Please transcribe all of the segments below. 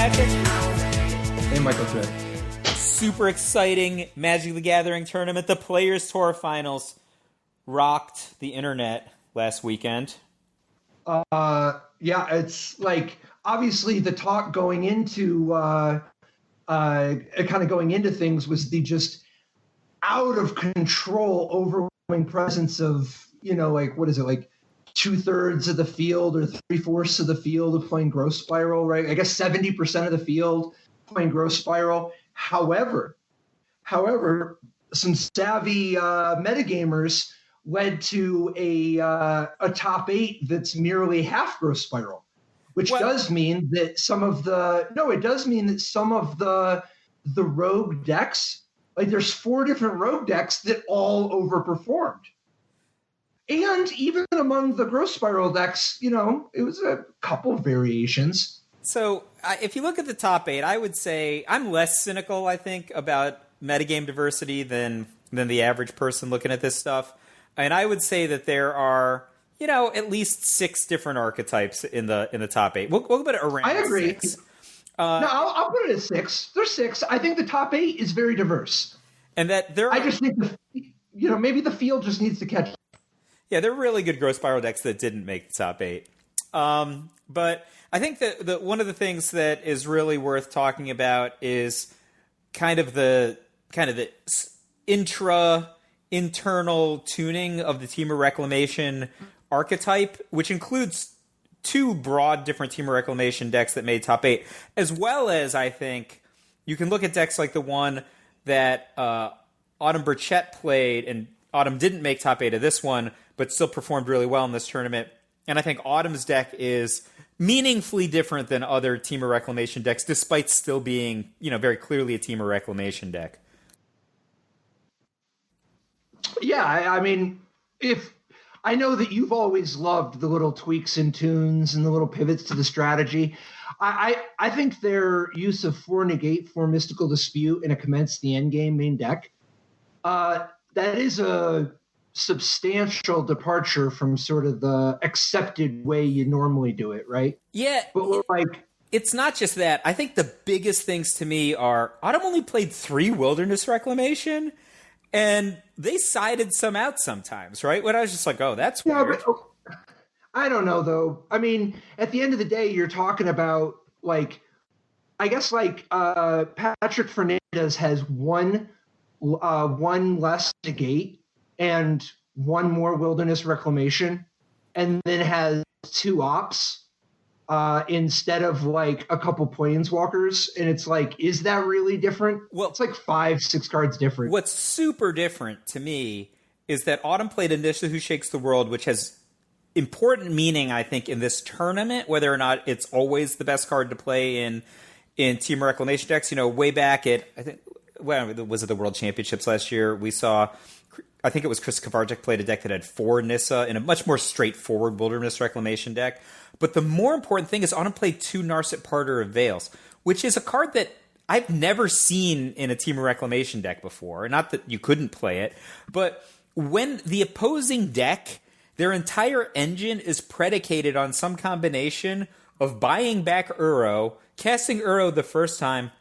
Patrick. Hey, Michael Smith. Super exciting Magic the Gathering tournament. The Players Tour Finals rocked the internet last weekend. Yeah, it's like obviously the talk going into things was the just out of control, overwhelming presence of what is it, like 2/3 of the field or 3/4 of the field of playing Growth Spiral, right? I guess 70% of the field playing Growth Spiral. However, some savvy metagamers led to a top 8 that's merely half Growth Spiral, which does mean that some of the rogue decks, like there's 4 different rogue decks that all overperformed. And even among the Growth Spiral decks, it was a couple variations. So if you look at the top 8, I would say I'm less cynical, I think, about metagame diversity than the average person looking at this stuff. And I would say that there are, at least 6 different archetypes in the top 8. We'll put it around. I agree. 6. No, I'll put it at 6. There's 6. I think the top 8 is very diverse. And that there are, I just think maybe the field just needs to catch up. Yeah, there are really good Growth Spiral decks that didn't make the top 8. But I think that one of the things that is really worth talking about is kind of the internal tuning of the Temur Reclamation archetype, which includes 2 broad different Temur Reclamation decks that made top 8, as well as, I think, you can look at decks like the one that Autumn Burchett played, and Autumn didn't make top 8 of this one, but still performed really well in this tournament. And I think Autumn's deck is meaningfully different than other Temur Reclamation decks, despite still being, very clearly a Temur Reclamation deck. Yeah, I mean, if I know that you've always loved the little tweaks and tunes and the little pivots to the strategy, I think their use of 4 Negate, 4 Mystical Dispute, and a Commence the Endgame main deck, that is a substantial departure from sort of the accepted way you normally do it, right? Yeah. But it's not just that. I think the biggest things to me are Autumn only played 3 Wilderness Reclamation, and they sided some out sometimes, right? When I was just like, oh, that's weird. But, I don't know, though. I mean, at the end of the day, you're talking about, Patrick Fernandez has one less Negate and 1 more Wilderness Reclamation, and then has 2 ops instead of a couple Planeswalkers. And it's like, is that really different? Well, it's like 5-6 cards different. What's super different to me is that Autumn played Initiative Who Shakes the World, which has important meaning, I think, in this tournament, whether or not it's always the best card to play in Temur Reclamation decks. Way back at, I think, was it the World Championships last year? We saw, I think it was Chris Kavarchik played a deck that had 4 Nissa in a much more straightforward Wilderness Reclamation deck. But the more important thing is Autumn played 2 Narset Parter of Veils, which is a card that I've never seen in a Temur Reclamation deck before. Not that you couldn't play it, but when the opposing deck, their entire engine is predicated on some combination of buying back Uro, casting Uro the first time,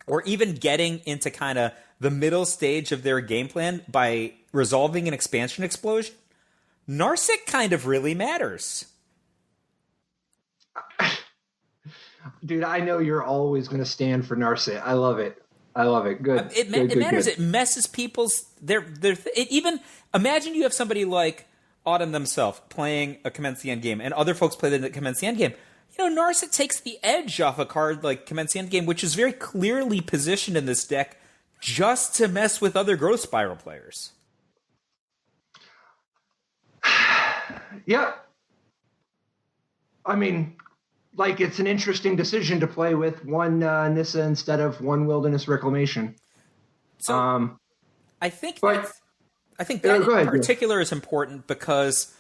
or even getting into kind of the middle stage of their game plan by resolving an expansion explosion, Narset kind of really matters. Dude, I know you're always going to stand for Narset. I love it. Good. It matters. Good. It messes people's... even imagine you have somebody like Autumn themselves playing a Commence the Endgame, and other folks play the Commence the Endgame. Narset takes the edge off a card like Commence the Endgame, which is very clearly positioned in this deck just to mess with other Growth Spiral players. Yeah. I mean, it's an interesting decision to play with 1 Nissa instead of 1 Wilderness Reclamation. So, I think that in particular is important because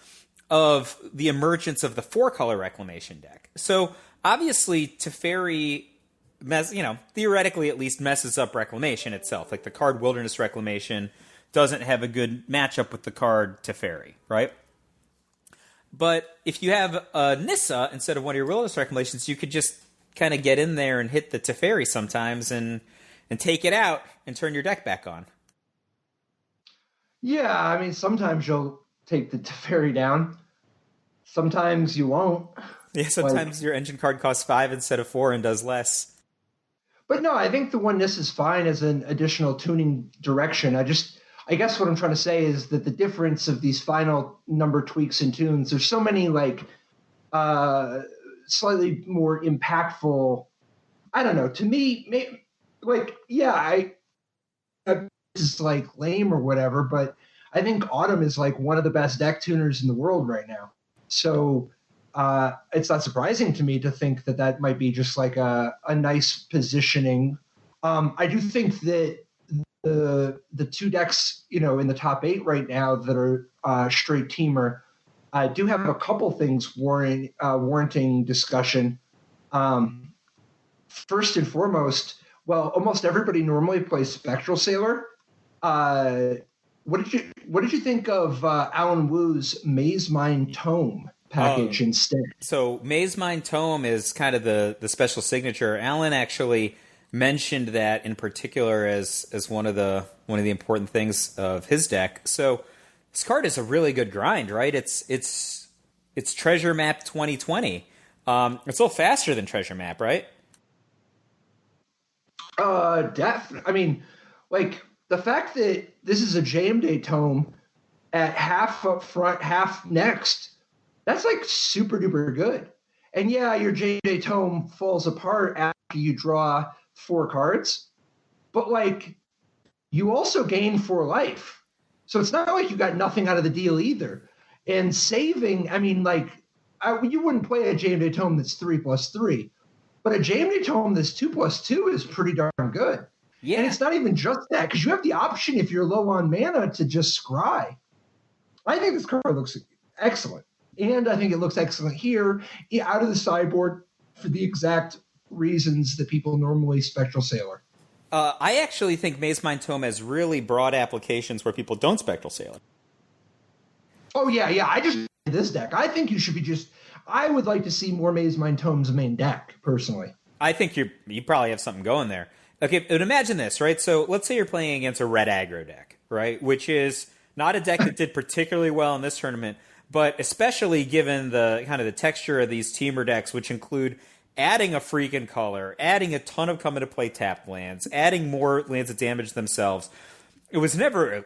of the emergence of the 4-color Reclamation deck. So, obviously, Teferi, theoretically at least, messes up Reclamation itself. Like, the card Wilderness Reclamation doesn't have a good matchup with the card Teferi, right? But if you have a Nissa instead of one of your Wilderness Reclamations, you could just kind of get in there and hit the Teferi sometimes and take it out and turn your deck back on. Yeah, I mean, sometimes you'll take the Teferi down. Sometimes you won't. Yeah, sometimes your engine card costs 5 instead of 4 and does less. But no, I think the oneness is fine as an additional tuning direction. I guess what I'm trying to say is that the difference of these final number tweaks and tunes, there's so many like slightly more impactful. I don't know. To me, like, yeah, this is like lame or whatever, but I think Autumn is like one of the best deck tuners in the world right now. So it's not surprising to me to think that that might be just like a nice positioning. I do think that the two decks, in the top 8 right now that are straight teamer, do have a couple things warranting discussion. First and foremost, well, almost everybody normally plays Spectral Sailor. What did you think of Alan Wu's Maze Mind Tome package instead? So Maze Mind Tome is kind of the special signature. Alan actually mentioned that in particular as one of the important things of his deck. So this card is a really good grind, right? It's Treasure Map 2020. It's a little faster than Treasure Map, right? Definitely. I mean, like the fact that this is a JM Day tome at half up front, half next, that's like super duper good. And yeah, your JM Day tome falls apart after you draw 4 cards, but like you also gain 4 life. So it's not like you got nothing out of the deal either. And saving, I mean, like you wouldn't play a JM Day tome that's 3+3. But a JM Day tome that's 2+2 is pretty darn good. Yeah. And it's not even just that, because you have the option, if you're low on mana, to just scry. I think this card looks excellent. And I think it looks excellent here, out of the sideboard, for the exact reasons that people normally Spectral Sailor. I actually think Maze Mind Tome has really broad applications where people don't Spectral Sailor. Oh, yeah. I just this deck. I think you should be I would like to see more Maze Mind Tome's main deck, personally. I think you probably have something going there. Okay, but imagine this, right? So let's say you're playing against a red aggro deck, right? Which is not a deck that did particularly well in this tournament, but especially given the kind of the texture of these teamer decks, which include adding a freaking color, adding a ton of come into play tapped lands, adding more lands that damage themselves. It was never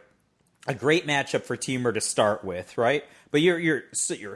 a great matchup for teamer to start with, right? But you're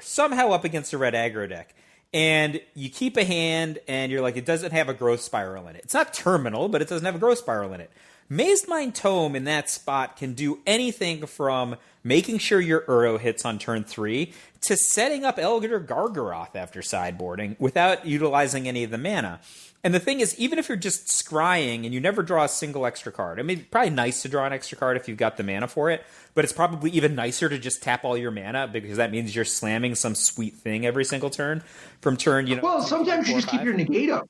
somehow up against a red aggro deck, and you keep a hand, and you're like, it doesn't have a growth spiral in it. It's not terminal, but it doesn't have a growth spiral in it. Maze Mind Tome in that spot can do anything from making sure your Uro hits on turn 3 to setting up Elder Gargaroth after sideboarding without utilizing any of the mana. And the thing is, even if you're just scrying and you never draw a single extra card, I mean, probably nice to draw an extra card if you've got the mana for it, but it's probably even nicer to just tap all your mana, because that means you're slamming some sweet thing every single turn from turn, Well, sometimes you just keep your negate up.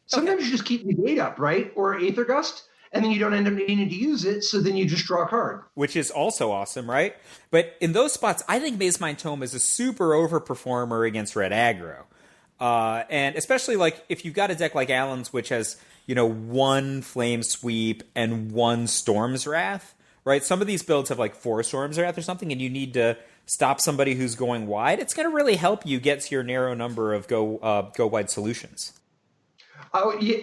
Sometimes you just keep negate up, right? Or Aether Gust, and then you don't end up needing to use it, so then you just draw a card. Which is also awesome, right? But in those spots, I think Maze Mind Tome is a super overperformer against red aggro. And especially like if you've got a deck like Alan's, which has, 1 Flame Sweep and 1 Storm's Wrath, right? Some of these builds have like 4 Storm's Wrath or something, and you need to stop somebody who's going wide. It's going to really help you get to your narrow number of go wide solutions. Oh, yeah,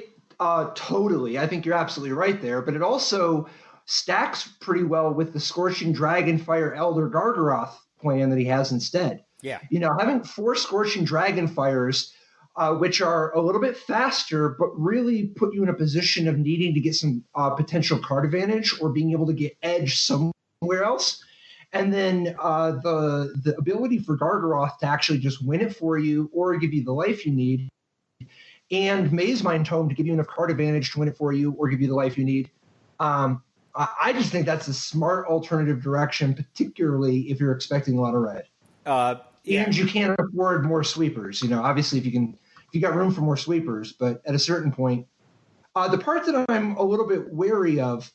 totally. I think you're absolutely right there. But it also stacks pretty well with the Scorching Dragonfire Elder Gargaroth plan that he has instead. Yeah. Having 4 Scorching Dragonfires, which are a little bit faster, but really put you in a position of needing to get some potential card advantage or being able to get edge somewhere else. And then the ability for Gargaroth to actually just win it for you or give you the life you need, and Maze Mind Tome to give you enough card advantage to win it for you or give you the life you need. I just think that's a smart alternative direction, particularly if you're expecting a lot of red. Yeah. And you can't afford more sweepers. Obviously, if you got room for more sweepers, but at a certain point, the part that I'm a little bit wary of,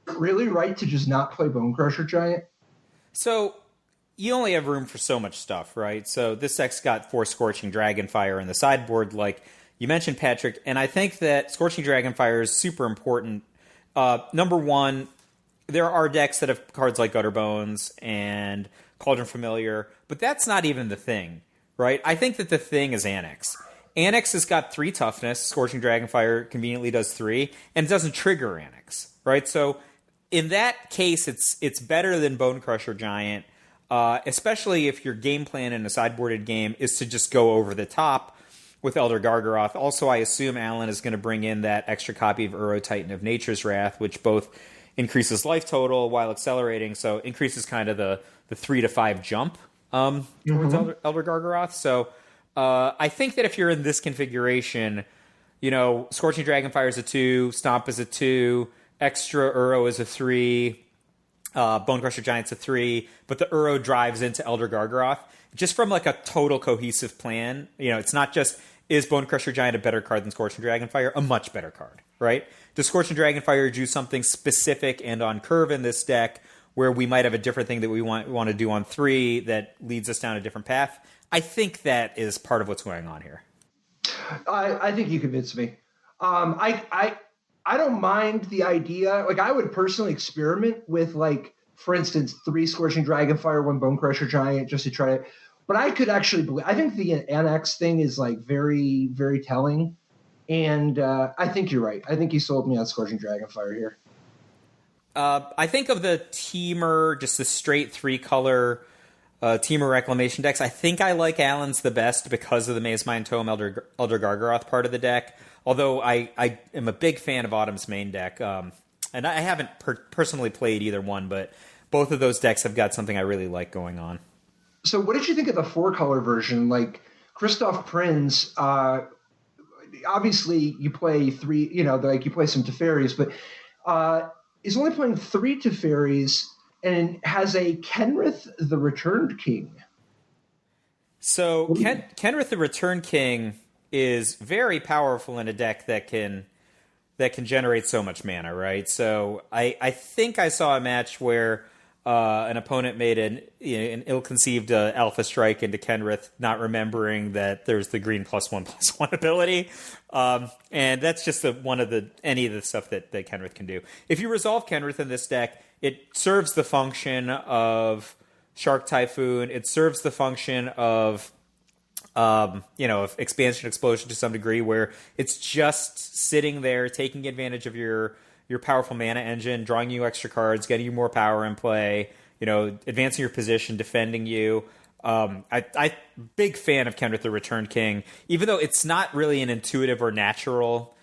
really right to just not play Bone Crusher Giant. So you only have room for so much stuff, right? So this deck's got 4 Scorching Dragonfire in the sideboard. Like, you mentioned Patrick, and I think that Scorching Dragonfire is super important. Number one, there are decks that have cards like Gutterbones and Cauldron Familiar, but that's not even the thing, right? I think that the thing is Annex. Annex has got 3 toughness. Scorching Dragonfire conveniently does 3, and it doesn't trigger Annex, right? So in that case, it's better than Bone Crusher Giant, especially if your game plan in a sideboarded game is to just go over the top with Elder Gargaroth. Also, I assume Alan is going to bring in that extra copy of Uro Titan of Nature's Wrath, which both increases life total while accelerating, so increases kind of the 3 to 5 jump towards Elder Gargaroth. So I think that if you're in this configuration, Scorching Dragonfire is a 2, Stomp is a 2, extra Uro is a 3, Bone Crusher Giant's a 3, but the Uro drives into Elder Gargaroth. Just from like a total cohesive plan, it's not just, is Bone Crusher Giant a better card than Scorching Dragonfire? A much better card, right? Does Scorching Dragonfire do something specific and on curve in this deck where we might have a different thing that we want to do on 3 that leads us down a different path? I think that is part of what's going on here. I think you convinced me. I don't mind the idea. Like, I would personally experiment with, like, for instance, 3 Scorching Dragonfire, 1 Bone Crusher Giant, just to try it. But I could actually believe. I think the Annex thing is like very, very telling, and I think you're right. I think you sold me on Scorching Dragonfire here. I think of the Teamer, just the straight 3-color Teamer Reclamation decks. I think I like Alan's the best because of the Maze Mind Tome Elder Gargaroth part of the deck. Although I am a big fan of Autumn's main deck, and I haven't personally played either one, but both of those decks have got something I really like going on. So what did you think of the 4-color version? Like, Christoph Prinz, obviously you play 3, you play some Teferis, but is only playing 3 Teferis and has a Kenrith the Returned King. So Kenrith the Returned King is very powerful in a deck that can generate so much mana, right? So I think I saw a match where an opponent made an ill-conceived Alpha Strike into Kenrith, not remembering that there's the green +1/+1 ability, and that's just any of the stuff that Kenrith can do. If you resolve Kenrith in this deck, it serves the function of Shark Typhoon. It serves the function of of Expansion Explosion to some degree, where it's just sitting there taking advantage of your powerful mana engine, drawing you extra cards, getting you more power in play, advancing your position, defending you. I big fan of Kenrith the Returned King, even though it's not really an intuitive or natural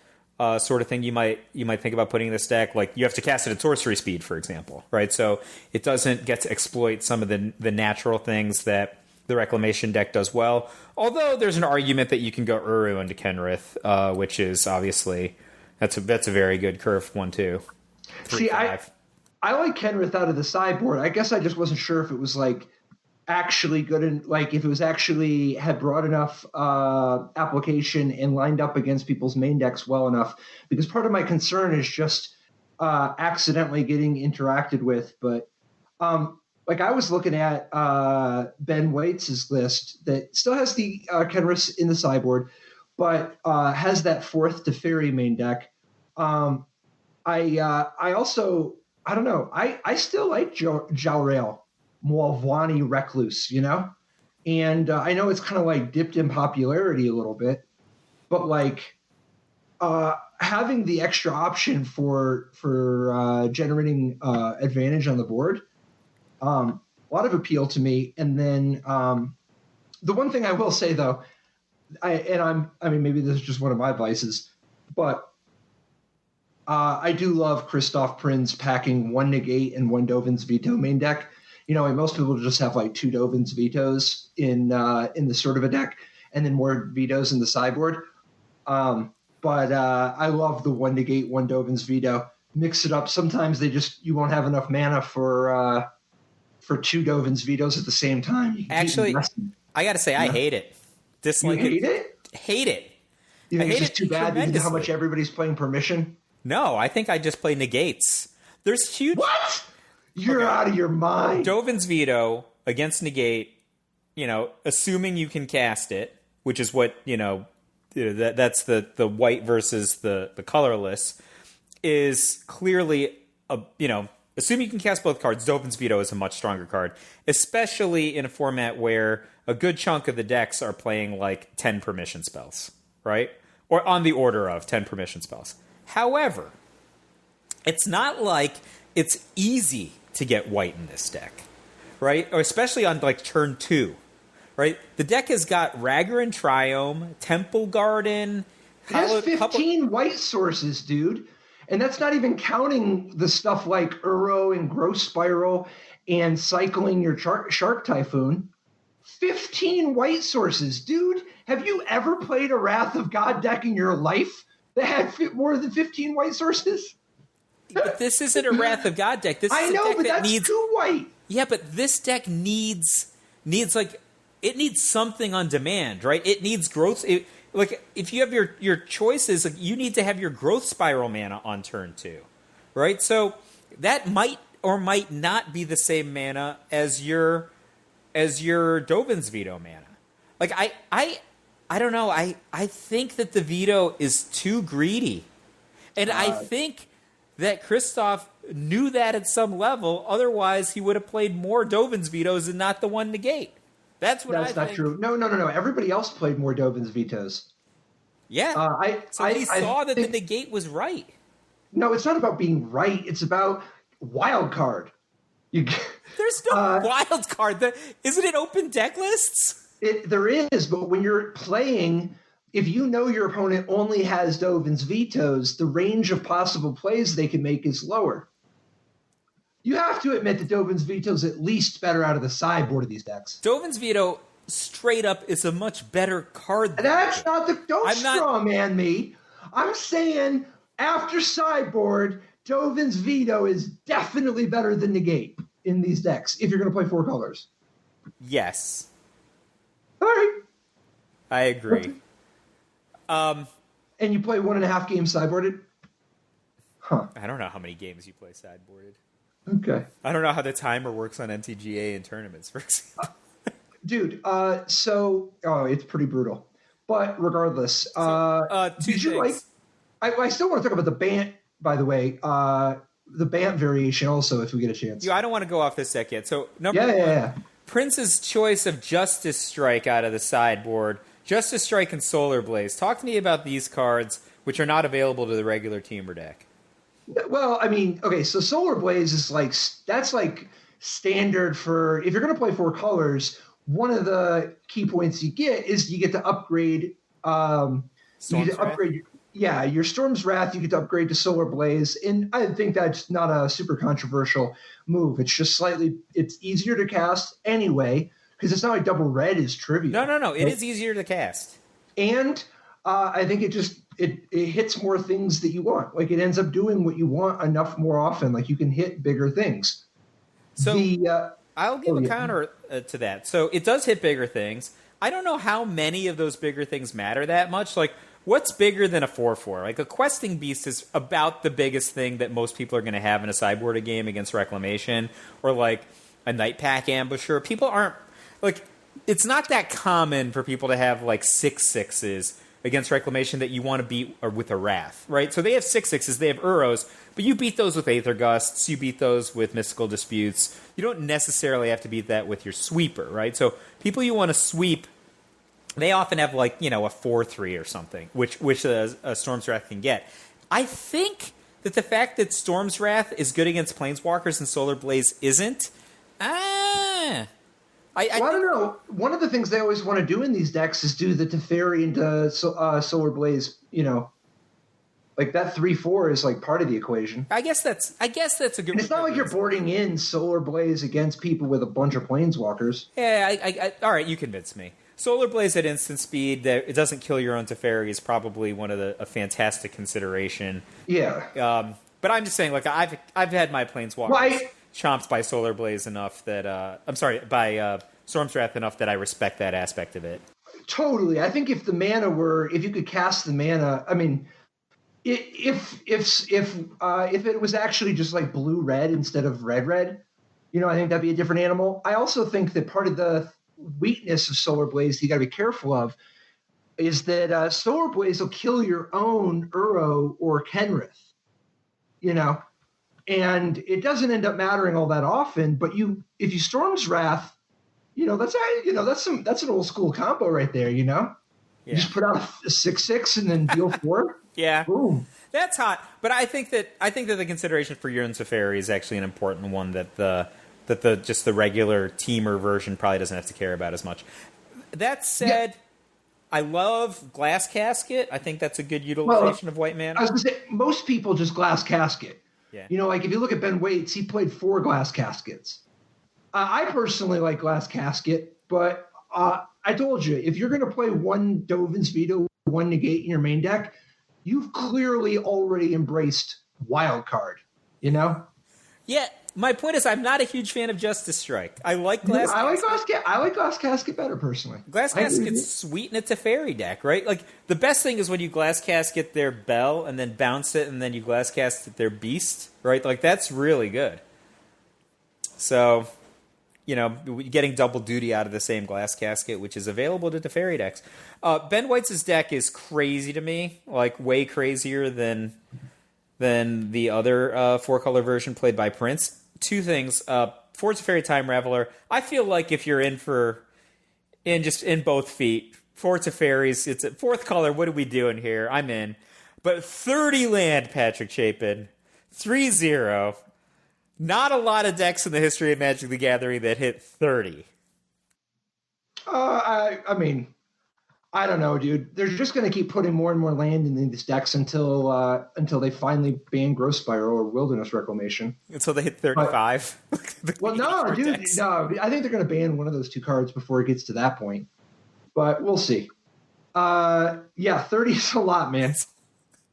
sort of thing you might think about putting in this deck. Like, you have to cast it at sorcery speed, for example, right? So it doesn't get to exploit some of the natural things that the Reclamation deck does well. Although there's an argument that you can go Uru into Kenrith, which is obviously that's a very good curve one too. 3/5. See, I like Kenrith out of the sideboard. I guess I just wasn't sure if it was like actually good and like if it was actually had broad enough application and lined up against people's main decks well enough. Because part of my concern is just accidentally getting interacted with. But like, I was looking at Ben Waits' list that still has the Kenrith in the sideboard, but has that 4th Teferi main deck. I also, I don't know, I still like Jalrail, Moalvani Recluse, and I know it's kind of like dipped in popularity a little bit, but like having the extra option for generating advantage on the board, a lot of appeal to me. And then the one thing I will say though, maybe this is just one of my vices, but I do love Christoph Prinz packing 1 Negate and 1 Dovin's Veto main deck. Most people just have like 2 Dovin's Vetoes in this sort of a deck, and then more Vetoes in the sideboard. But I love the 1 Negate, 1 Dovin's Veto. Mix it up. Sometimes you won't have enough mana for 2 Dovin's Vetoes at the same time. Actually, I got to say, I hate it. Dislike you hate it? Hate it. You think I it's hate just too bad because of how much everybody's playing Permission? No, I think I just play negates. There's huge... What? You're out of your mind. Dovin's Veto against negate, assuming you can cast it, which is what, that's the white versus the colorless, is clearly assuming you can cast both cards, Dovin's Veto is a much stronger card, especially in a format where a good chunk of the decks are playing like 10 permission spells, right? Or on the order of 10 permission spells. However, it's not like it's easy to get white in this deck, right? Or especially on like turn 2, right? The deck has got Ragavan Triome, Temple Garden. It has 15 white sources, dude. And that's not even counting the stuff like Uro and Growth Spiral and cycling your Shark Typhoon. 15 white sources. Dude, have you ever played a Wrath of God deck in your life that had more than 15 white sources? But this isn't a Wrath of God deck. This is a deck but that that's needs too white. Yeah, but this deck needs like it needs something on demand, right? It needs growth. Like if you have your choices, like, you need to have your Growth Spiral mana on turn 2, right? So that might or might not be the same mana as your Dovin's Veto mana. Like I don't know. I think that the veto is too greedy, and I think that Kristoff knew that at some level. Otherwise, he would have played more Dovin's Vetoes and not the one negate. That's not true. No. Everybody else played more Dovin's Vetoes. Yeah. He saw that the negate was right. No, it's not about being right. It's about wild card. There's no wild card. Isn't it open deck lists? There is, but when you're playing, if you know your opponent only has Dovin's Vetoes, the range of possible plays they can make is lower. You have to admit that Dovin's Veto is at least better out of the sideboard of these decks. Dovin's Veto, straight up, is a much better card than That's not the... Don't straw man me. I'm saying after sideboard, Dovin's Veto is definitely better than Negate in these decks, if you're going to play 4 colors. Yes. All right. I agree. And you play 1.5 games sideboarded? Huh. I don't know how many games you play sideboarded. Okay. I don't know how the timer works on MTGA in tournaments, for example. Dude, it's pretty brutal. But regardless, did you like... I still want to talk about the Bant, by the way. The Bant variation also, if we get a chance. I don't want to go off this deck yet. So, number one, Prince's choice of Justice Strike out of the sideboard. Justice Strike and Solar Blaze. Talk to me about these cards, which are not available to the regular Teamer deck. Well, I mean, okay, so Solar Blaze is like, that's like standard for, if you're going to play 4 colors, one of the key points you get is you get to upgrade, your Storm's Wrath, you get to upgrade to Solar Blaze, and I think that's not a super controversial move. It's just it's easier to cast anyway, because it's not like double red is trivial. No, it is easier to cast. And I think it hits more things that you want. Like, it ends up doing what you want enough more often. Like, you can hit bigger things. So I'll give a counter to that. So it does hit bigger things. I don't know how many of those bigger things matter that much. Like, what's bigger than a 4/4? Like, a Questing Beast is about the biggest thing that most people are going to have in a sideboarded game against Reclamation, or like a Night Pack Ambusher. People aren't like, it's not that common for people to have like 6/6s against Reclamation that you want to beat with a Wrath, right? So they have 6/6s, they have Uros, but you beat those with Aether Gusts, you beat those with Mystical Disputes. You don't necessarily have to beat that with your Sweeper, right? So people you want to sweep, they often have like, a 4/3 or something, which a Storm's Wrath can get. I think that the fact that Storm's Wrath is good against Planeswalkers and Solar Blaze isn't. I don't know. One of the things they always want to do in these decks is do the Teferi into Solar Blaze. Like that 3/4 is like part of the equation. I guess that's a good. And it's not like you're boarding in Solar Blaze against people with a bunch of Planeswalkers. Yeah, all right, you convinced me. Solar Blaze at instant speed, that it doesn't kill your own Teferi, is probably a fantastic consideration. Yeah. But I'm just saying, like, I've had my Planeswalkers chomped by Solar Blaze enough that by Storm's Wrath enough that I respect that aspect of it. Totally. I think if you could cast the mana, I mean, if it was actually just like blue-red instead of red-red, I think that'd be a different animal. I also think that part of the weakness of Solar Blaze you got to be careful of is that Solar Blaze will kill your own Uro or Kenrith, you know, and it doesn't end up mattering all that often. But if you Storm's Wrath, that's an old school combo right there. You just put out a 6/6 and then deal 4. Yeah, boom. That's hot. But I think that the consideration for Yuan Safari is actually an important one that the just the regular teamer version probably doesn't have to care about as much. That said, I love Glass Casket. I think that's a good utilization of white mana. I was going to say, most people just Glass Casket. Yeah. Like if you look at Ben Waits, he played 4 Glass Caskets. I personally like Glass Casket, but I told you, if you're going to play 1 Dovin's Veto, 1 Negate in your main deck, you've clearly already embraced Wild Card, Yeah, my point is I'm not a huge fan of Justice Strike. I like Glass Casket. I like Glass Casket better, personally. Glass Casket's sweet and it's a fairy deck, right? Like, the best thing is when you Glass Casket their Bell and then bounce it and then you Glass Casket their Beast, right? Like, that's really good. So, getting double duty out of the same Glass Casket, which is available to Teferi decks. Ben White's deck is crazy to me, like way crazier than the other 4-color version played by Prince. 2 things. Forge of Fairy Time Raveler. I feel like if you're in both feet, Forge of Fairies, it's a 4th color. What are we doing here? I'm in. But 30 land, Patrick Chapin. 3-0. Not a lot of decks in the history of Magic the Gathering that hit 30. I mean, I don't know, dude. They're just going to keep putting more and more land in these decks until they finally ban Growth Spiral or Wilderness Reclamation. Until they hit 35. Well, no, dude. Decks. No, I think they're going to ban one of those 2 cards before it gets to that point. But we'll see. 30 is a lot, man. It's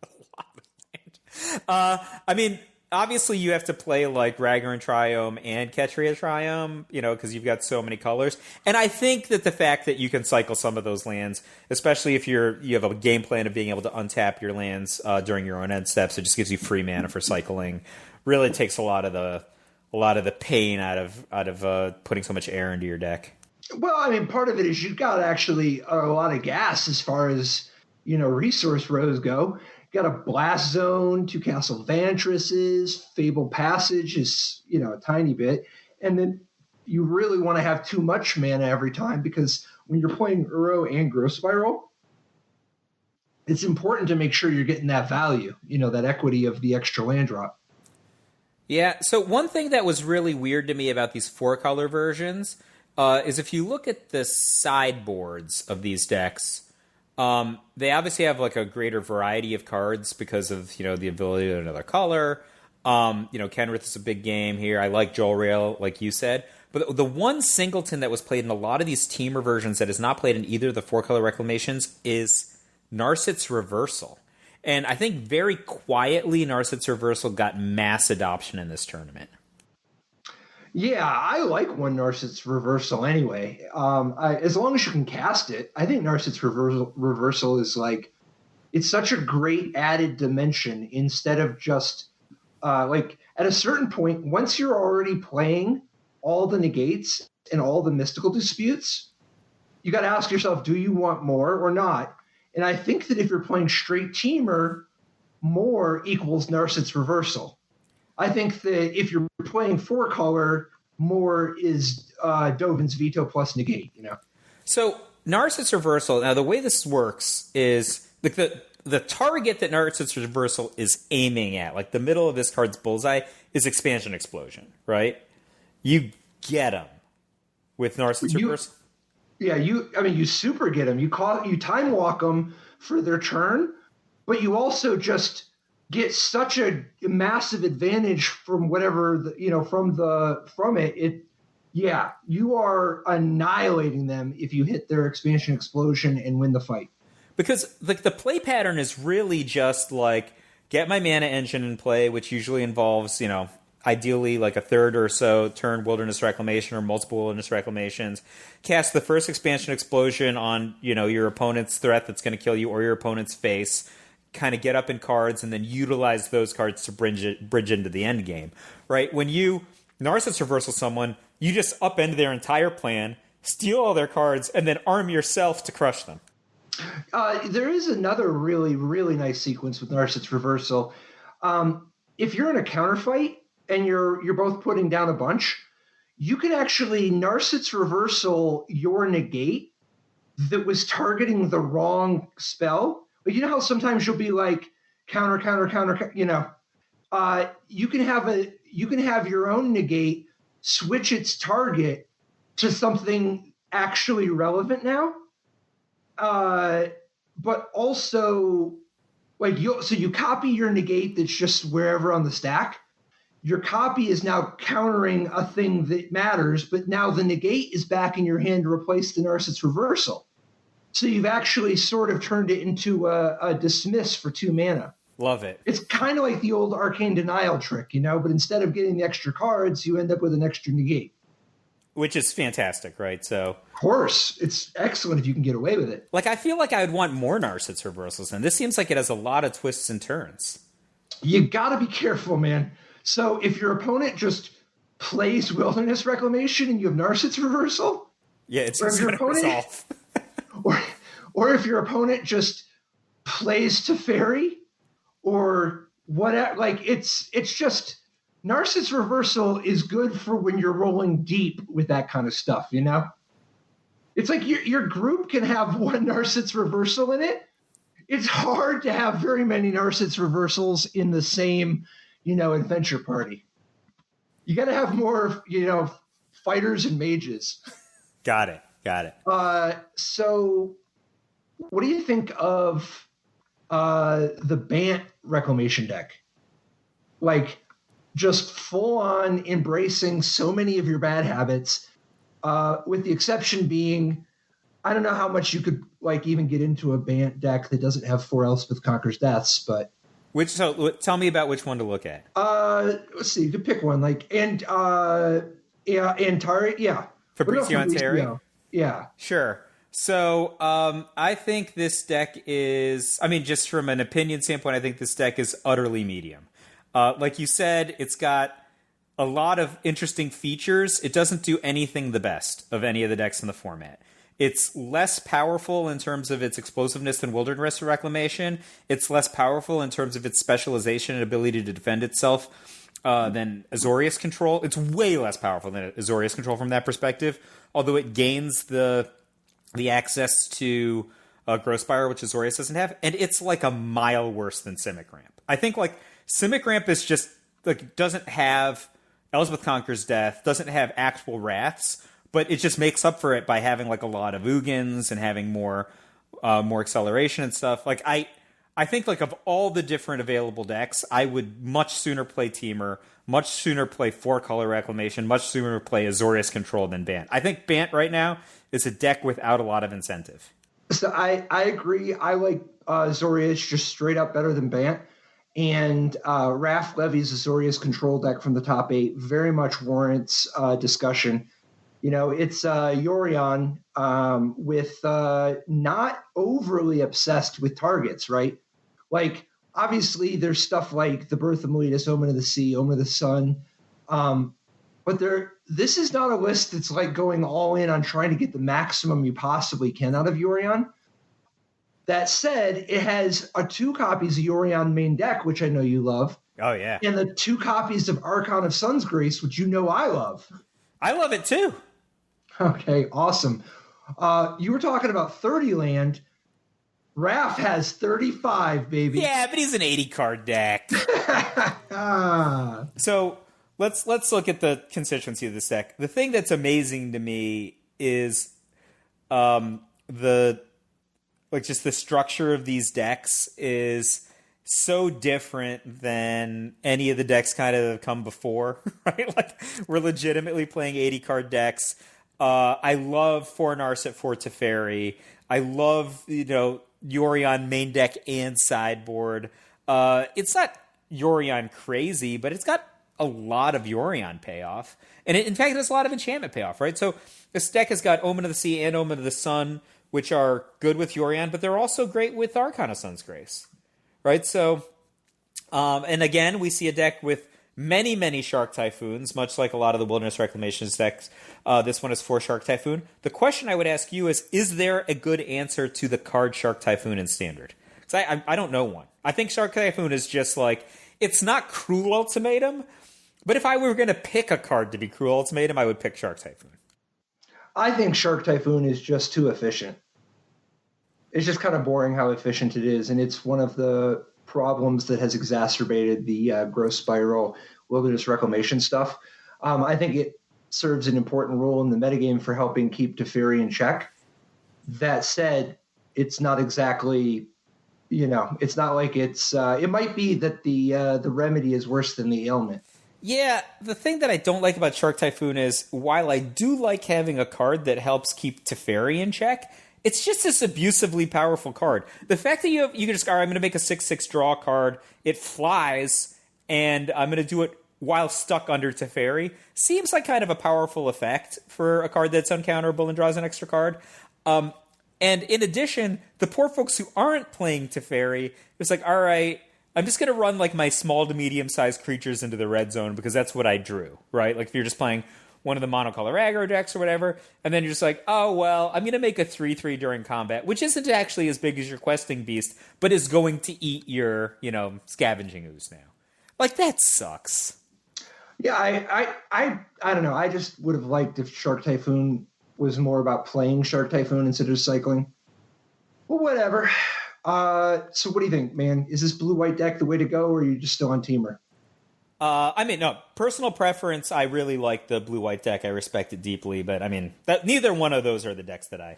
a lot, man. I mean, obviously you have to play like Ragavan Triome and Ketria Triome, because you've got so many colors. And I think that the fact that you can cycle some of those lands, especially if you have a game plan of being able to untap your lands during your own end steps, it just gives you free mana for cycling. Really takes a lot of the pain out of putting so much air into your deck. Well, I mean, part of it is you've got actually a lot of gas as far as resource rows go. You got a Blast Zone, 2 Castle Vantresses, Fabled Passage is, a tiny bit. And then you really want to have too much mana every time because when you're playing Uro and Growth Spiral, it's important to make sure you're getting that value, that equity of the extra land drop. Yeah, so one thing that was really weird to me about these 4-color versions is if you look at the sideboards of these decks, they obviously have like a greater variety of cards because of, the ability of another color. Kenrith is a big game here. I like Jolrael, like you said. But the one singleton that was played in a lot of these teamer versions that is not played in either of the 4-color reclamations is Narset's Reversal. And I think very quietly Narset's Reversal got mass adoption in this tournament. Yeah, I like one Narset's Reversal anyway. As long as you can cast it, I think Narset's Reversal is it's such a great added dimension instead of just at a certain point, once you're already playing all the negates and all the mystical disputes, you got to ask yourself, do you want more or not? And I think that if you're playing straight teamer, more equals Narset's Reversal. I think that if you're playing 4-color, more is Dovin's Veto plus Negate, So Narset's Reversal, now the way this works is the target that Narset's Reversal is aiming at, like the middle of this card's bullseye, is Expansion Explosion, right? You get them with Narset's Reversal. Yeah, you super get them. You time walk them for their turn, but you also just get such a massive advantage from whatever from it. You are annihilating them if you hit their Expansion Explosion and win the fight. Because the play pattern is really just like get my mana engine in play, which usually involves ideally like a third or so turn Wilderness Reclamation or multiple Wilderness Reclamations. Cast the first Expansion Explosion on your opponent's threat that's going to kill you or your opponent's face. Kind of get up in cards and then utilize those cards to bridge into the end game, right? When you Narset's Reversal someone, you just upend their entire plan, steal all their cards, and then arm yourself to crush them. There is another really, really nice sequence with Narset's Reversal. If you're in a counterfight and you're both putting down a bunch, you can actually Narset's Reversal your negate that was targeting the wrong spell. But you know how sometimes you'll be like counter, counter, counter, you can have your own negate switch its target to something actually relevant now. But also you copy your negate that's just wherever on the stack. Your copy is now countering a thing that matters, but now the negate is back in your hand to replace the Narset's Reversal. So you've actually sort of turned it into a dismiss for 2 mana. Love it. It's kind of like the old Arcane Denial trick, but instead of getting the extra cards, you end up with an extra negate. Which is fantastic, right? So, of course, it's excellent if you can get away with it. Like, I feel like I would want more Narset's Reversals, and this seems like it has a lot of twists and turns. You got to be careful, man. So if your opponent just plays Wilderness Reclamation and you have Narset's Reversal, yeah, it's just going to resolve. or if your opponent just plays Teferi, or whatever, like it's just Narset's Reversal is good for when you're rolling deep with that kind of stuff, It's like your group can have one Narset's Reversal in it. It's hard to have very many Narset's Reversals in the same, adventure party. You got to have more, fighters and mages. Got it. So what do you think of the Bant Reclamation deck? Like, just full on embracing so many of your bad habits, with the exception being, I don't know how much you could even get into a Bant deck that doesn't have 4 Elspeth Conquers Deaths, but tell me about which one to look at. Let's see, you could pick one Antari, yeah, Fabrizio Antari, yeah, sure. So I think this deck is, just from an opinion standpoint, I think this deck is utterly medium. Like you said, it's got a lot of interesting features. It doesn't do anything the best of any of the decks in the format. It's less powerful in terms of its explosiveness than Wilderness Reclamation. It's less powerful in terms of its specialization and ability to defend itself than Azorius Control. It's way less powerful than Azorius Control from that perspective, although it gains the access to Growspire, which Azorius doesn't have, and it's like a mile worse than Simic Ramp. I think Simic Ramp is just doesn't have Elspeth Conquers Death, doesn't have actual Wraths, but it just makes up for it by having a lot of Ugins and having more acceleration and stuff. I think of all the different available decks, I would much sooner play Temur, much sooner play 4-color Reclamation, much sooner play Azorius Control than Bant. I think Bant right now is a deck without a lot of incentive. So I agree. I like Azorius just straight up better than Bant. And Raph Levy's Azorius Control deck from the top 8 very much warrants discussion. It's Yorion with not overly obsessed with targets, right? Obviously, there's stuff like the Birth of Meletus, Omen of the Sea, Omen of the Sun. But this is not a list that's going all in on trying to get the maximum you possibly can out of Yorion. That said, it has 2 copies of Yorion main deck, which I know you love. Oh, yeah. And the 2 copies of Archon of Sun's Grace, which I love. I love it, too. Okay, awesome. You were talking about 30 land. Raph has 35, baby. Yeah, but he's an 80-card deck. So let's look at the constituency of this deck. The thing that's amazing to me is just the structure of these decks is so different than any of the decks kind of come before, right? We're legitimately playing 80-card decks. I love 4 Narset, 4 Teferi. I love, Yorion main deck and sideboard. It's not Yorion crazy, but it's got a lot of Yorion payoff. And in fact, it has a lot of enchantment payoff, right? So this deck has got Omen of the Sea and Omen of the Sun, which are good with Yorion, but they're also great with Archon of Sun's Grace, right? So, and again, we see a deck with many, many Shark Typhoons, much like a lot of the Wilderness Reclamations decks. This one is 4 Shark Typhoon. The question I would ask you is there a good answer to the card Shark Typhoon in Standard? Because I don't know one. I think Shark Typhoon is just like, it's not Cruel Ultimatum, but if I were going to pick a card to be Cruel Ultimatum, I would pick Shark Typhoon. I think Shark Typhoon is just too efficient. It's just kind of boring how efficient it is, and it's one of the problems that has exacerbated the Growth Spiral Wilderness Reclamation stuff. I think it serves an important role in the metagame for helping keep Teferi in check. That said, it's not exactly, it's not like it's. It might be that the remedy is worse than the ailment. Yeah, the thing that I don't like about Shark Typhoon is, while I do like having a card that helps keep Teferi in check, it's just this abusively powerful card. The fact that you can just go, all right, I'm going to make a 6/6 draw card, it flies, and I'm going to do it while stuck under Teferi, seems like kind of a powerful effect for a card that's uncounterable and draws an extra card. And in addition, the poor folks who aren't playing Teferi, it's like, all right, I'm just going to run like my small to medium-sized creatures into the red zone because that's what I drew, right? Like if you're just playing one of the monocolor aggro decks or whatever, and then you're just like, oh, well, I'm going to make a 3/3 during combat, which isn't actually as big as your Questing Beast, but is going to eat your, Scavenging Ooze now. Like, that sucks. Yeah, I don't know. I just would have liked if Shark Typhoon was more about playing Shark Typhoon instead of cycling. Well, whatever. So what do you think, man? Is this blue-white deck the way to go, or are you just still on Teamer? No, personal preference, I really like the blue-white deck. I respect it deeply, but, neither one of those are the decks that I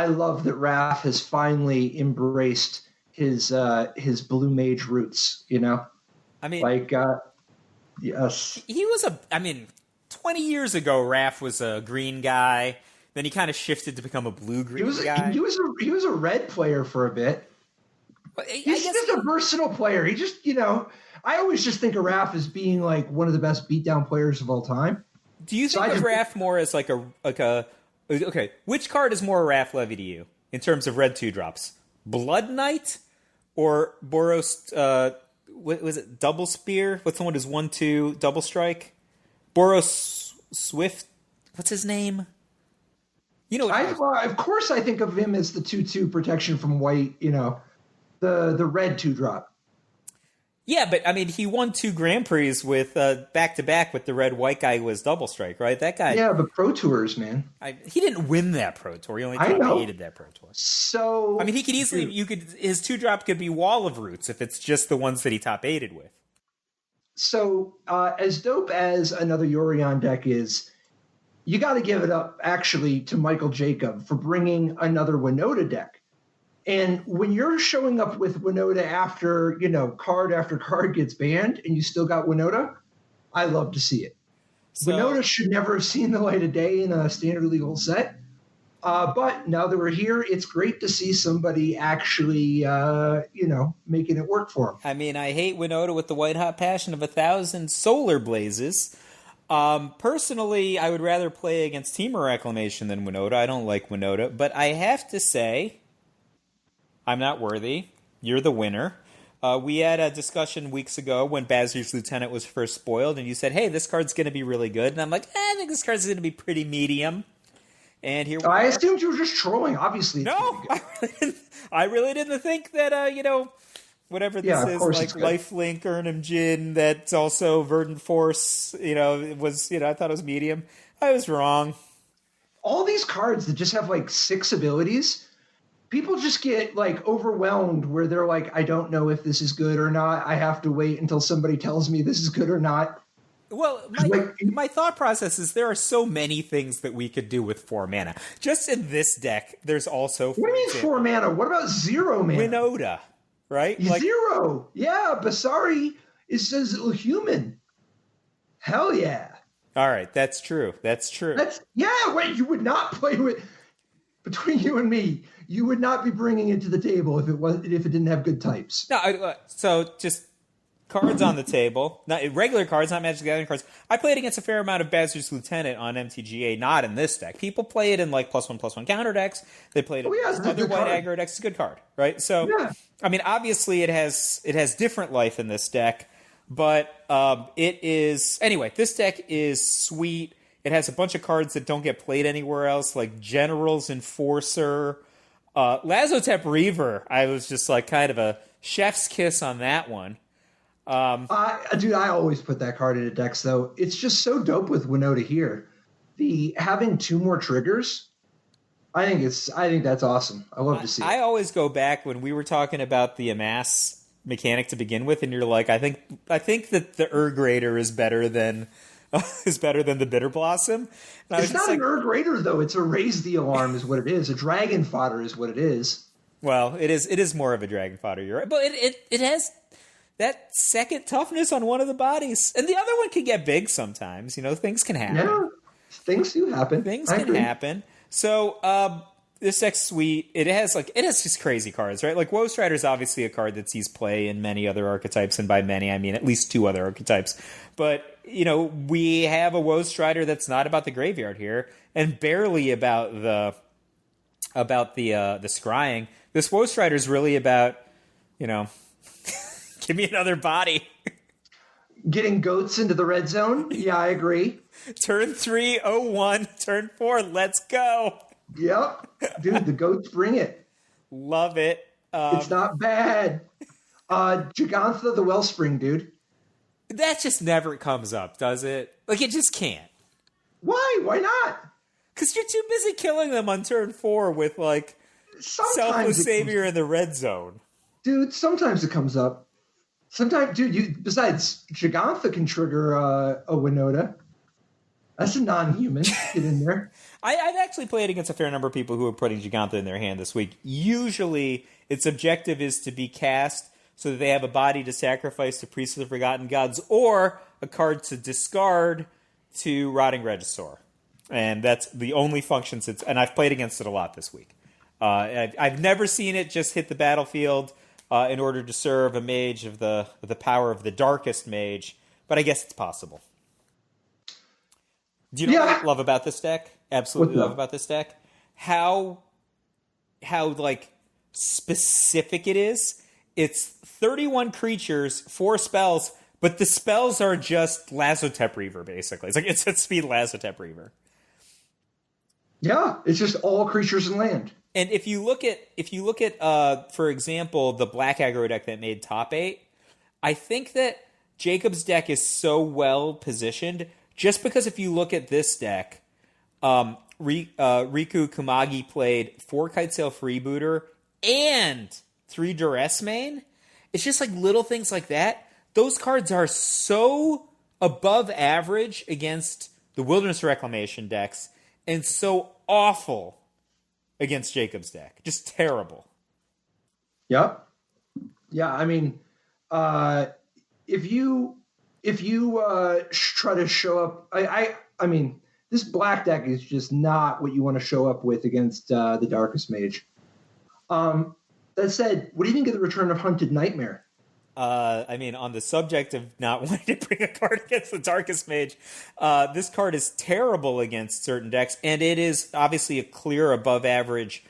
love that Raph has finally embraced his blue mage roots, yes. He was 20 years ago, Raph was a green guy. Then he kind of shifted to become a blue-green guy. He was a red player for a bit. He's just a versatile player. He just, I always just think of Raph as being like one of the best beatdown players of all time. Do you think of Raph more as like a okay? Which card is more Raph Levy to you in terms of red 2-drops? Blood Knight or Boros? What was it? Double Spear? What's the one who's 1/2 double strike? Boros Swift. What's his name? Of course, I think of him as the 2/2 protection from white. The red 2-drop. Yeah, but he won 2 Grand Prix with back-to-back with the red white guy who was double strike, right? That guy. Yeah, the Pro Tours, man. He didn't win that Pro Tour. He only hated that Pro Tour. So he could easily his 2-drop could be Wall of Roots if it's just the ones that he top 8'd with. So as dope as another Yorion deck is, you got to give it up actually to Michael Jacob for bringing another Winota deck. And when you're showing up with Winota after, card after card gets banned and you still got Winota, I love to see it. So, Winota should never have seen the light of day in a standard legal set. But now that we're here, it's great to see somebody actually, making it work for them. I hate Winota with the white hot passion of 1,000 solar blazes. Personally, I would rather play against Teamer Reclamation than Winota. I don't like Winota, but I have to say, I'm not worthy. You're the winner. We had a discussion weeks ago when Bazir's Lieutenant was first spoiled, and you said, hey, this card's going to be really good. And I'm like, I think this card's going to be pretty medium. And here we are. I assumed you were just trolling. Obviously, no, I really didn't think that, whatever this is, like Lifelink, Urnham Jin, that's also Verdant Force, it was, I thought it was medium. I was wrong. All these cards that just have like 6 abilities, people just get like overwhelmed where they're like, I don't know if this is good or not. I have to wait until somebody tells me this is good or not. Well, my thought process is there are so many things that we could do with 4 mana. Just in this deck, there's also... What do you mean 4 mana? What about 0 mana? Winota, right? 0! Yeah, Basari says human. Hell yeah. All right, that's true. Wait, you would not play with... Between you and me, you would not be bringing it to the table if it didn't have good types. No, so just cards on the table, not regular cards, not Magic the Gathering cards. I played against a fair amount of Bazir's Lieutenant on MTGA, not in this deck. People play it in like +1/+1 counter decks. They played it in other white aggro decks. It's a good card, right? So, yeah. Obviously it has different life in this deck. But it is anyway. This deck is sweet. It has a bunch of cards that don't get played anywhere else, like General's Enforcer, Lazotep Reaver. I was just like kind of a chef's kiss on that one. Dude, I always put that card into decks, though. It's just so dope with Winota here. The having 2 more triggers, I think that's awesome. I love to see it. I always go back when we were talking about the amass mechanic to begin with, and you're like, I think that the Urgrader is better than the Bitter Blossom. And it's not an Urgrader though. It's a Raise the Alarm is what it is. A Dragon Fodder is what it is. Well, it is more of a Dragon Fodder. You're right, but it has that second toughness on one of the bodies, and the other one can get big sometimes. Things can happen. Yeah, things do happen. Things can happen. So this deck's sweet. It has just crazy cards, right? Like Woe Strider is obviously a card that sees play in many other archetypes, and by many I mean at least 2 other archetypes. But we have a Woe Strider that's not about the graveyard here, and barely about the scrying. This Woe Strider is really about give me another body. Getting goats into the red zone. Yeah, I agree. Turn 3, 0-1. Turn 4, let's go. Yep. Dude, the goats bring it. Love it. It's not bad. Jegantha the Wellspring, dude. That just never comes up, does it? Like, it just can't. Why? Why not? Because you're too busy killing them on turn 4 with, like, Selfless Savior in the red zone. Dude, sometimes it comes up. Sometimes, dude, besides, Jegantha can trigger a Winota. That's a non-human. Get in there. I've actually played against a fair number of people who are putting Jegantha in their hand this week. Usually, its objective is to be cast so that they have a body to sacrifice to Priest of the Forgotten Gods, or a card to discard to Rotting Regisaur. And that's the only function and I've played against it a lot this week. I've never seen it just hit the battlefield in order to serve a mage of the power of the Darkest Mage, but I guess it's possible. Do you know what I love about this deck? Absolutely love about this deck? How like specific it is. It's 31 creatures, 4 spells, but the spells are just Lazotep Reaver, basically. It's at speed Lazotep Reaver. Yeah, it's just all creatures in land. And if you look at for example, the black aggro deck that made top 8, I think that Jacob's deck is so well positioned just because if you look at this deck, Riku Kumagi played 4 Kitesail Freebooter and 3 Duress Main. It's just like little things like that. Those cards are so above average against the Wilderness Reclamation decks and so awful against Jacob's deck. Just terrible. Yep. Yeah, I mean, if you try to show up, I mean, this black deck is just not what you want to show up with against the Darkest Mage. That said, what do you think of the return of Hunted Nightmare? I mean, on the subject of not wanting to bring a card against the Darkest Mage, this card is terrible against certain decks, and it is obviously a clear above average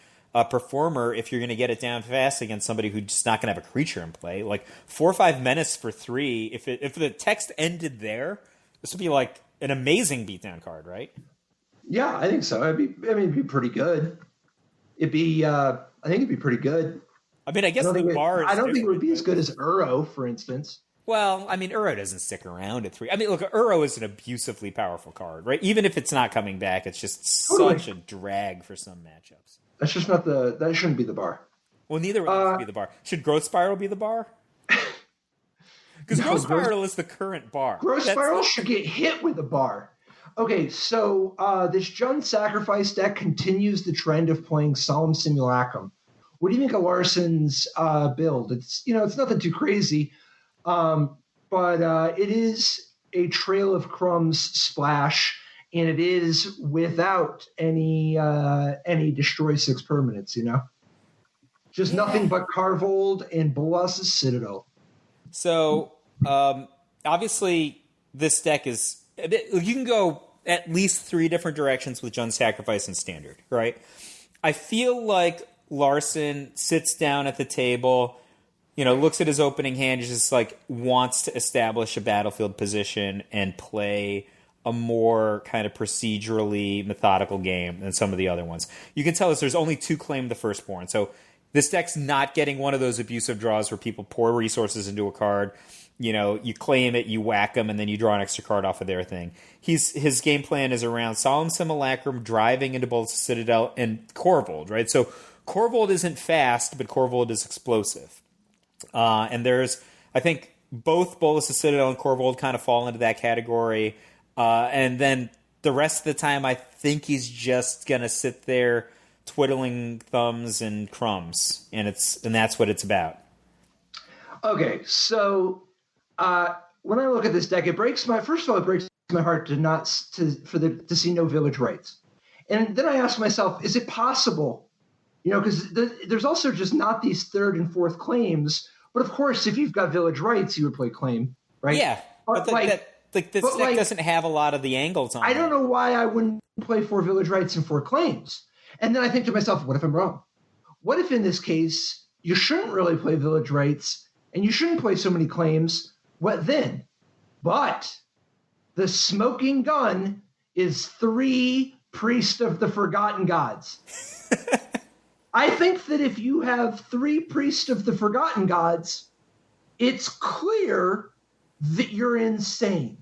performer if you're going to get it down fast against somebody who's just not going to have a creature in play. Like 4/5 Menace for 3, if the text ended there, this would be like an amazing beatdown card, right? Yeah, I think so. It'd be pretty good. I think it'd be pretty good. I mean, I guess the bar is I don't think it would be as good as Uro, for instance. Well, I mean, Uro doesn't stick around at 3. I mean, look, Uro is an abusively powerful card, right? Even if it's not coming back, it's just such a drag for some matchups. That's just not that shouldn't be the bar. Well, neither of them should be the bar. Should Growth Spiral be the bar? Because Growth Spiral is the current bar. Growth Spiral should get hit with a bar. Okay, so this Jund Sacrifice deck continues the trend of playing Solemn Simulacrum. What do you think of Larson's build? It's nothing too crazy, but it is a Trail of Crumbs splash, and it is without any destroy 6 permanents. Just nothing but Carvold and Bolas's Citadel. So obviously, this deck is you can go at least 3 different directions with Jund Sacrifice and Standard, right? I feel like Larson sits down at the table, looks at his opening hand, just like wants to establish a battlefield position and play a more kind of procedurally methodical game than some of the other ones. You can tell us there's only 2 Claim the Firstborn. So this deck's not getting one of those abusive draws where people pour resources into a card. You claim it, you whack them, and then you draw an extra card off of their thing. His game plan is around Solemn Simulacrum, driving into Bolas Citadel, and Korvold, right? So Korvold isn't fast, but Korvold is explosive. And there's, I think, both Bolas Citadel and Korvold kind of fall into that category. And then the rest of the time, I think he's just going to sit there twiddling thumbs and crumbs, and that's what it's about. Okay, so when I look at this deck, it breaks my heart to see no Village Rites, and then I ask myself, is it possible? Because there's also just not these 3rd and 4th claims. But of course, if you've got Village Rites, you would play Claim, right? Yeah, but this deck doesn't have a lot of the angles on it. I don't know why I wouldn't play 4 Village Rites and 4 Claims. And then I think to myself, what if I'm wrong? What if in this case, you shouldn't really play Village Rites and you shouldn't play so many claims? What then? But the smoking gun is 3 Priest of the Forgotten Gods. I think that if you have 3 Priest of the Forgotten Gods, it's clear that you're insane.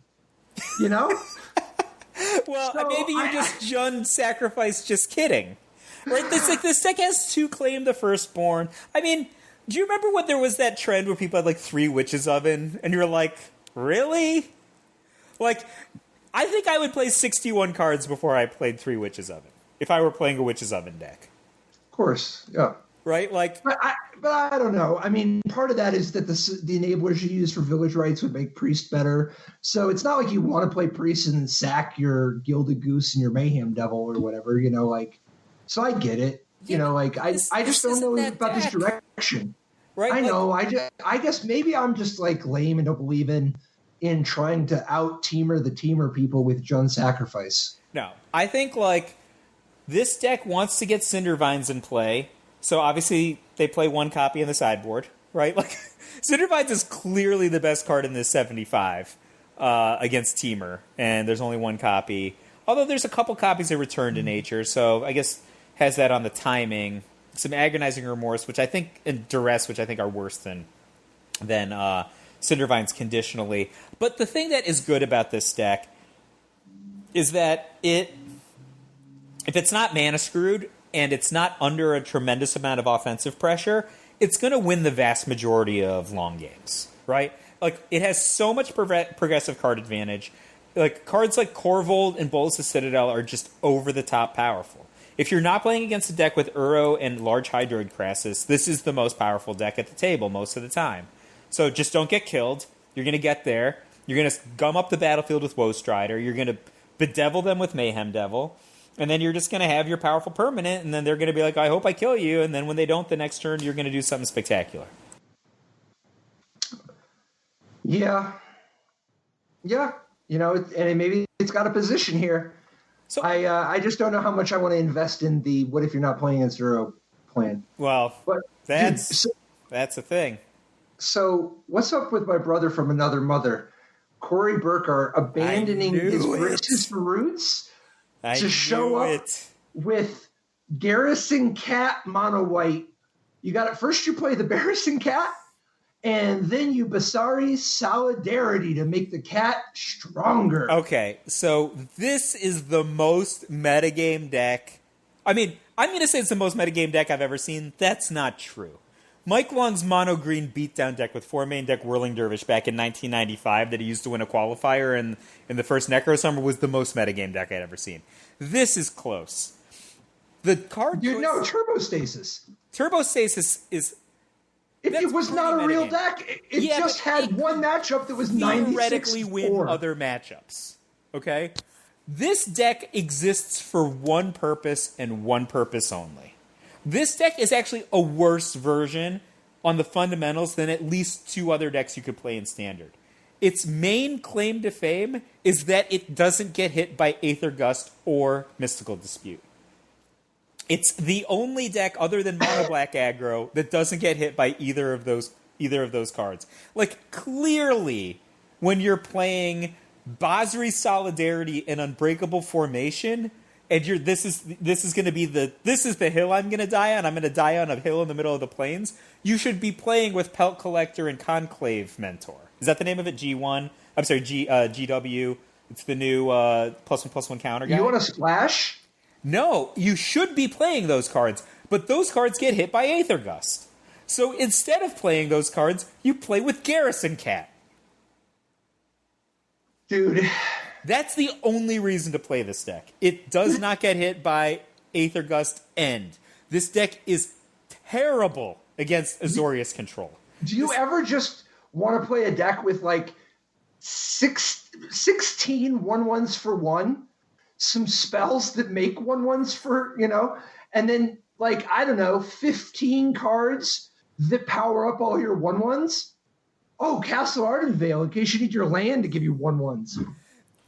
Well, so maybe you just Jund sacrifice. Just kidding, right? This deck has 2 Claim the Firstborn. I mean, do you remember when there was that trend where people had like 3 Witch's Oven, and you're like, really? Like, I think I would play 61 cards before I played 3 Witch's Oven if I were playing a Witch's Oven deck. Of course, yeah. Right, like, but I don't know. I mean, part of that is that the enablers you use for Village Rites would make Priest better. So it's not like you want to play Priest and then sack your Gilded Goose and your Mayhem Devil or whatever. So I get it. I just don't know about this direction. Right? I know. I guess maybe I'm just like lame and don't believe in trying to out teamer the teamer people with Jund Sacrifice. No, I think like this deck wants to get Cindervines in play. So obviously they play 1 copy in the sideboard, right? Like Cindervines is clearly the best card in this 75 against Temur, and there's only 1 copy. Although there's a couple copies that return to nature, so I guess has that on the timing. Some Agonizing Remorse, and Duress, which I think are worse than Cindervines conditionally. But the thing that is good about this deck is that if it's not mana screwed, and it's not under a tremendous amount of offensive pressure, it's going to win the vast majority of long games, right? Like, it has so much progressive card advantage. Like, cards like Korvold and Bolas Citadel are just over-the-top powerful. If you're not playing against a deck with Uro and large Hydroid Krasis, this is the most powerful deck at the table most of the time. So just don't get killed. You're going to get there. You're going to gum up the battlefield with Woe Strider. You're going to bedevil them with Mayhem Devil. And then you're just going to have your powerful permanent, and then they're going to be like, I hope I kill you. And then when they don't the next turn, you're going to do something spectacular. Yeah. And maybe it's got a position here. So I just don't know how much I want to invest in the what if you're not playing against Uro plan. Well, but that's the thing. So what's up with my brother from another mother, Corey Burkhart, abandoning his roots to show up with Garrison Cat mono white? You got it. First you play the Garrison Cat, and then you Basari Solidarity to make the cat stronger. Okay, so this is the most metagame deck. I mean, I'm going to say it's the most metagame deck I've ever seen. That's not true. Mike Long's mono green beatdown deck with 4-main deck Whirling Dervish back in 1995 that he used to win a qualifier in the first Necro Summer was the most metagame deck I'd ever seen. This is close. The card Turbostasis. Turbostasis is... It was not a real deck. It just had one matchup that was 96-4. Theoretically win other matchups. Okay? This deck exists for one purpose and one purpose only. This deck is actually a worse version on the fundamentals than at least 2 other decks you could play in Standard. Its main claim to fame is that it doesn't get hit by Aether Gust or Mystical Dispute. It's the only deck other than Mono Black aggro that doesn't get hit by either of those either of those cards. Like, clearly, when you're playing Basri Solidarity and Unbreakable Formation, and this is going to be the hill I'm going to die on. I'm going to die on a hill in the middle of the plains. You should be playing with Pelt Collector and Conclave Mentor. Is that the name of it? G1. I'm sorry, GW. It's the new +1/+1 counter guy. You want to splash? No, you should be playing those cards, but those cards get hit by Aether Gust. So instead of playing those cards, you play with Garrison Cat. Dude. That's the only reason to play this deck. It does not get hit by Aether Gust End. This deck is terrible against Azorius control. Do you ever just want to play a deck with like 16 1/1s for one? Some spells that make 1/1s for, and then like, I don't know, 15 cards that power up all your 1/1s? Oh, Castle Ardenvale, in case you need your land to give you 1/1s.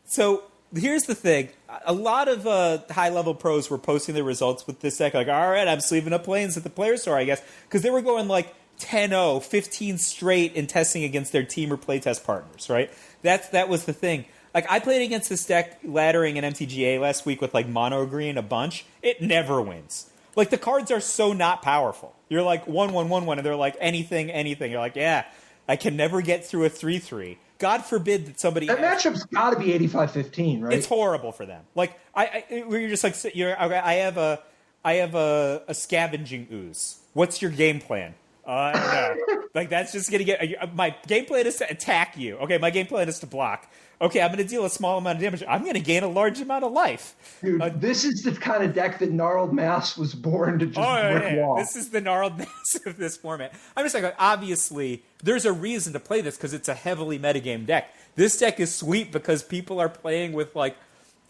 So here's the thing. A lot of high-level pros were posting their results with this deck. Like, all right, I'm sleeving up Plains at the player store, I guess. Because they were going like 10-0, 15 straight in testing against their team or playtest partners, right? That was the thing. Like, I played against this deck laddering in MTGA last week with like mono green a bunch. It never wins. Like, the cards are so not powerful. You're like 1/1/1/1, and they're like anything. You're like, yeah, I can never get through a 3/3. God forbid that somebody. That matchup's got to be 85-15, right? It's horrible for them. Like, where you're just like, I have a scavenging ooze. What's your game plan? I don't know. Like, that's just gonna get. My game plan is to attack you. Okay, my game plan is to block. Okay, I'm going to deal a small amount of damage. I'm going to gain a large amount of life. Dude, this is the kind of deck that Gnarled Mass was born to just brick wall. This is the Gnarled Mass of this format. I'm just like, obviously, there's a reason to play this because it's a heavily metagame deck. This deck is sweet because people are playing with, like,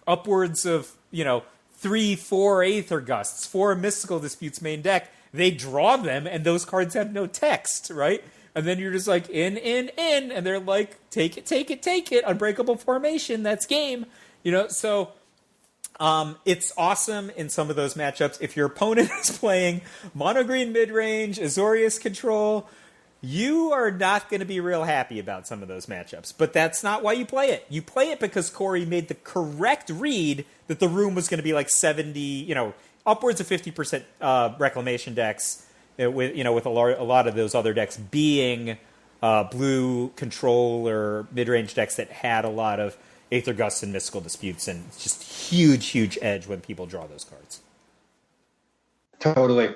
upwards of, 3-4 Aether Gusts, 4 Mystical Disputes main deck. They draw them, and those cards have no text, right? And then you're just like, in, and they're like, take it, Unbreakable Formation, that's game. So it's awesome in some of those matchups. If your opponent is playing mono green mid-range, Azorius control, you are not going to be real happy about some of those matchups. But that's not why you play it. You play it because Corey made the correct read that the room was going to be like 70, upwards of 50% Reclamation decks, with a lot of those other decks being blue control or mid-range decks that had a lot of Aether Gusts and Mystical Disputes, and it's just huge edge when people draw those cards. Totally.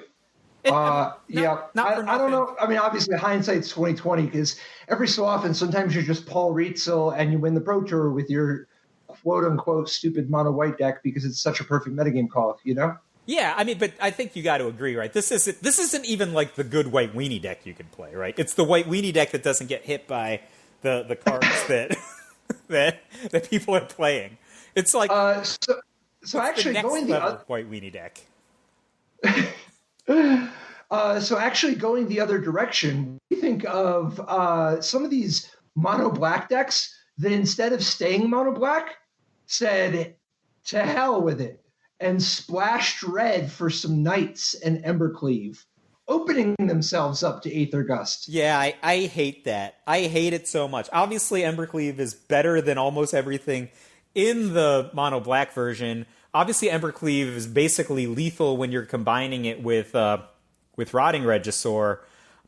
I don't know. I mean, obviously, hindsight's 20/20 because every so often, sometimes you're just Paul Rietzel and you win the Pro Tour with your quote-unquote stupid mono-white deck because it's such a perfect metagame call, Yeah, I mean, but I think you got to agree, right? This isn't even like the good white weenie deck you can play, right? It's the white weenie deck that doesn't get hit by the cards that people are playing. It's like so actually the next going level the white weenie deck. So actually going the other direction, we think of some of these mono black decks that instead of staying mono black said to hell with it and splashed red for some Knights and Embercleave, opening themselves up to Aether Gust. Yeah, I hate that. I hate it so much. Obviously, Embercleave is better than almost everything in the mono black version. Obviously, Embercleave is basically lethal when you're combining it with Rotting Regisaur.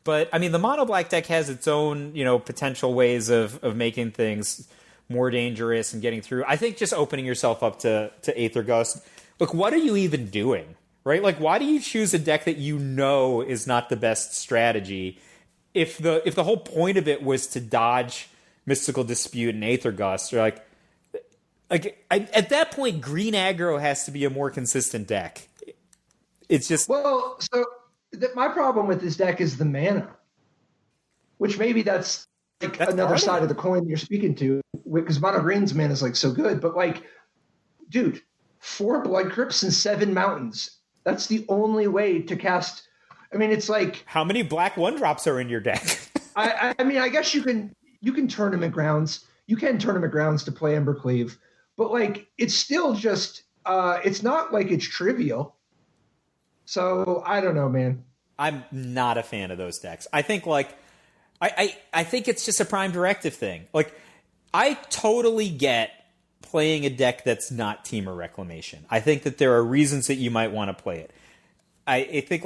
But, I mean, the mono black deck has its own, potential ways of making things more dangerous and getting through. I think just opening yourself up to Aether Gust. Look, what are you even doing, right? Like, why do you choose a deck that is not the best strategy if the whole point of it was to dodge Mystical Dispute and Aether Gust? Or at that point, green aggro has to be a more consistent deck. It's just... Well, so my problem with this deck is the mana, which maybe that's another side of the coin you're speaking to, because mono green's mana is so good, but dude, 4 Blood Crypts and 7 Mountains. That's the only way to cast. I mean, it's like, how many black 1-drops are in your deck? I mean, I guess you can Tournament Grounds. You can Tournament Grounds to play Embercleave, but it's still just it's not like it's trivial. So I don't know, man. I'm not a fan of those decks. I think I think it's just a Prime Directive thing. Like, I totally get playing a deck that's not Temur Reclamation. I think that there are reasons that you might want to play it. I think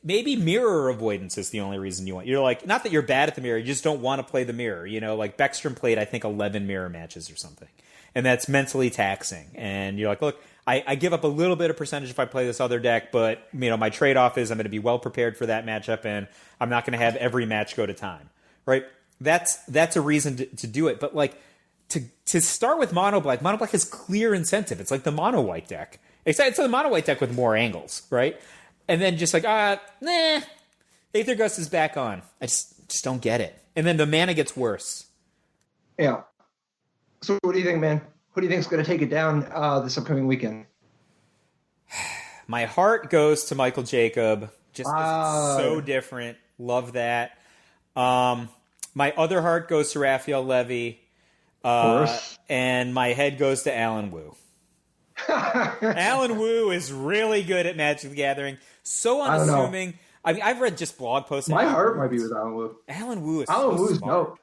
maybe mirror avoidance is the only reason you want. You're like, not that you're bad at the mirror, you just don't want to play the mirror. You know, like Beckstrom played, I think, 11 mirror matches or something. And that's mentally taxing. And you're like, look, I give up a little bit of percentage if I play this other deck, but you know, my trade-off is I'm going to be well prepared for that matchup, and I'm not going to have every match go to time. Right? That's a reason to do it. But like to start with mono black has clear incentive. It's like the mono white deck. It's the mono white deck with more angles, right? And then just like, Aether Gust is back on. I just don't get it. And then the mana gets worse. Yeah. So what do you think, man? Who do you think is going to take it down this upcoming weekend? My heart goes to Michael Jacob, just because it's so different. Love that. My other heart goes to Raphael Levy. Of course. And my head goes to Alan Wu. Alan Wu is really good at Magic the Gathering. So unassuming. I mean, I've read just blog posts. My heart might be with Alan Wu. Alan Wu is dope.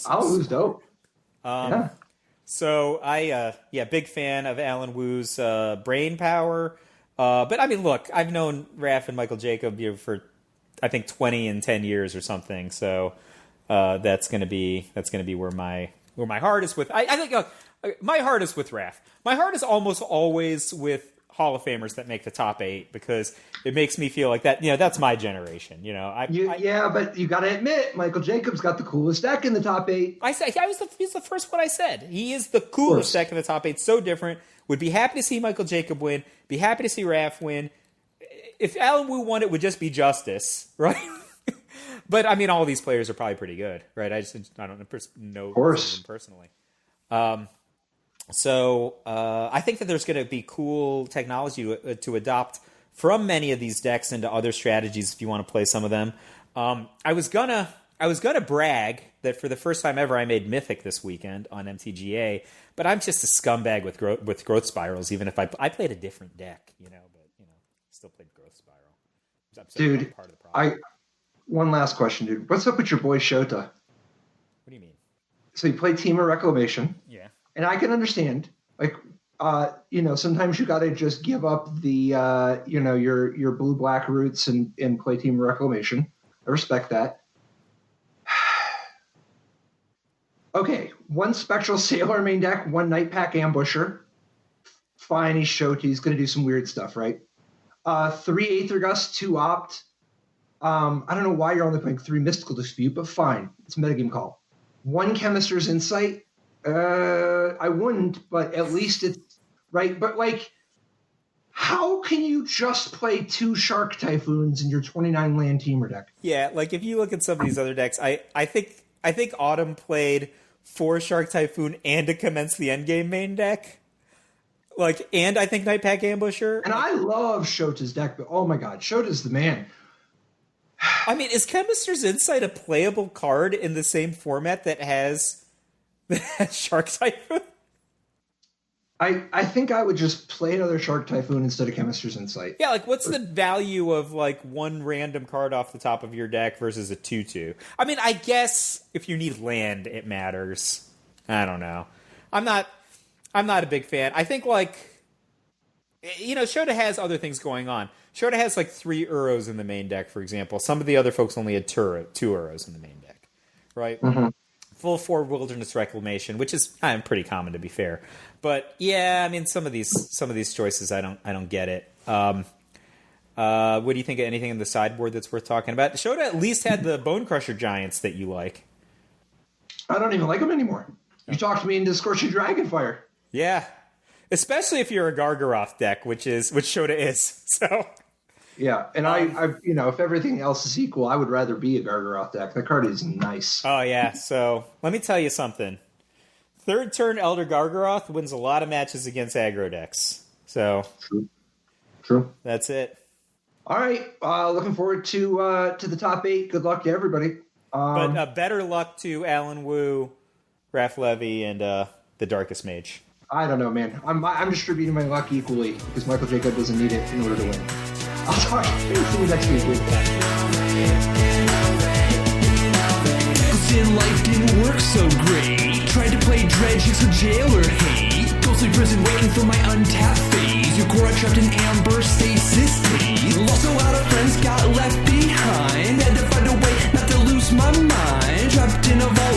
Alan Wu's dope. Yeah. So big fan of Alan Wu's brain power. But I mean, look, I've known Raph and Michael Jacob for I think 20 and 10 years or something. So that's gonna be where my heart is with. I think my heart is with Raph. My heart is almost always with Hall of Famers that make the top 8 because it makes me feel like that. You know, that's my generation. You know, but you got to admit, Michael Jacobs got the coolest deck in the top 8. He's the first one I said. He is the coolest deck in the top 8. So different. Would be happy to see Michael Jacob win. Be happy to see Raph win. If Alan Wu won, it would just be justice, right? But I mean, all these players are probably pretty good, right? I don't know them personally. So I think that there's going to be cool technology to adopt from many of these decks into other strategies if you want to play some of them. I was gonna brag that for the first time ever I made Mythic this weekend on MTGA, but I'm just a scumbag with growth spirals. Even if I played a different deck, still played Growth Spiral. Dude, part of the problem. One last question, dude. What's up with your boy Shota? What do you mean? So you play Temur Reclamation. Yeah. And I can understand, sometimes you got to just give up the, your blue-black roots and play Temur Reclamation. I respect that. Okay, 1 Spectral Sailor main deck, 1 Nightpack Ambusher. Fine, he's Shota. He's going to do some weird stuff, right? 3 Aether Gust, 2 Opt. I don't know why you're only playing 3 Mystical Dispute, but fine. It's a metagame call. 1 Chemister's Insight. I wouldn't, but at least it's right. But how can you just play 2 Shark Typhoons in your 29 land Temur deck? Yeah, like if you look at some of these other decks, I think Autumn played 4 Shark Typhoon and a Commence the Endgame main deck. And I think Nightpack Ambusher. And I love Shota's deck, but oh my god, Shota's the man. I mean, is Chemister's Insight a playable card in the same format that has Shark Typhoon? I think I would just play another Shark Typhoon instead of Chemister's Insight. Yeah, what's the value of 1 random card off the top of your deck versus a 2/2? I mean, I guess if you need land, it matters. I don't know. I'm not a big fan. I think Shota has other things going on. Shota has 3 Uros in the main deck, for example. Some of the other folks only had 2 Uros in the main deck, right? Mm-hmm. Full 4 Wilderness Reclamation, which is pretty common to be fair. But yeah, I mean, some of these choices, I don't get it. What do you think of anything in the sideboard that's worth talking about? Shota at least had the Bone Crusher Giants that you like. I don't even like them anymore. You talked me into Scorching Dragonfire. Yeah, especially if you're a Gargaroth deck, which Shota is. So. Yeah, and I if everything else is equal, I would rather be a Gargaroth deck. That card is nice. Oh, yeah. So, let me tell you something. 3rd turn Elder Gargaroth wins a lot of matches against aggro decks. So, True. That's it. All right. Looking forward to the top 8. Good luck to everybody. But better luck to Alan Wu, Raph Levy, and the Darkest Mage. I don't know, man. I'm distributing my luck equally because Michael Jacob doesn't need it in order to win. I'll talk to you next week. in life didn't work so great. Tried to play dredge, so jailer hate. Ghostly prison waiting for my untapped phase. Your core trapped in amber stasis state. Lost a lot of friends, got left behind. Had to find a way not to lose my mind. Trapped in a vault